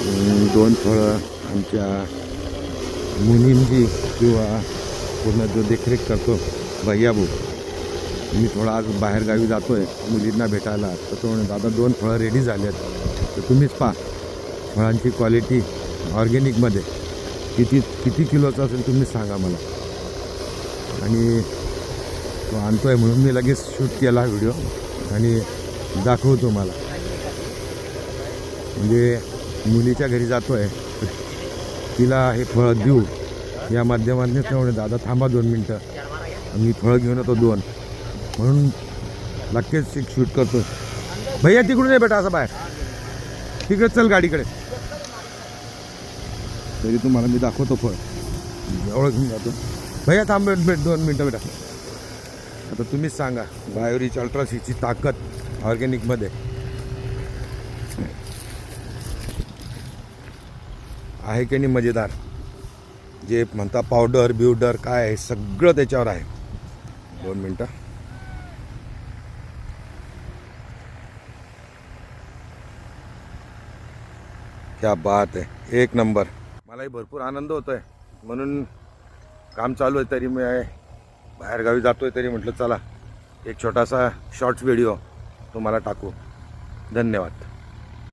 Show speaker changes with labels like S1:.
S1: दोन फळं आमच्या मुनींची किंवा पूर्ण जो देखरेख करतो भैयाभाऊ, मी थोडा आज बाहेरगावी जातो आहे मुलींना भेटायला, तर तो म्हणे दादा 2 फळं रेडी झाले आहेत, तर तुम्हीच पहा फळांची क्वालिटी ऑर्गॅनिकमध्ये किती किलोचा असेल तुम्हीच सांगा मला. आणि तो आणतो आहे म्हणून मी लगेच शूट केला व्हिडिओ आणि दाखवतो मला. म्हणजे मुलीच्या घरी जातो आहे, तिला हे फळं देऊ या माध्यमातून म्हणे दादा थांबा 2 मिनटं, मी फळं घेऊन येतो 2, म्हणून लगेच एक शूट करतो. भैया तिकडून नाही बेटा असं बाहेर, तिकडे चल गाडीकडे. तरी तुम्हाला मी दाखवतो फळ, जवळ घेऊन जातो. भैया थांब 2 मिनटं बेटा. आता तुम्हीच सांगा बायोरिच अल्ट्रा सीची ताकद ऑर्गॅनिकमध्ये आहे की नाही मजेदार. जे म्हणता पावडर बिवडर काय आहे सगळं त्याच्यावर आहे. 2 मिनटं. क्या बात आहे, एक नंबर. मलाही भरपूर आनंद होतो आहे, म्हणून काम चालू आहे तरी मी बाहेरगावी जातो आहे, तरी म्हटलं चला एक छोटासा शॉर्ट्स व्हिडिओ तुम्हाला टाकू. धन्यवाद.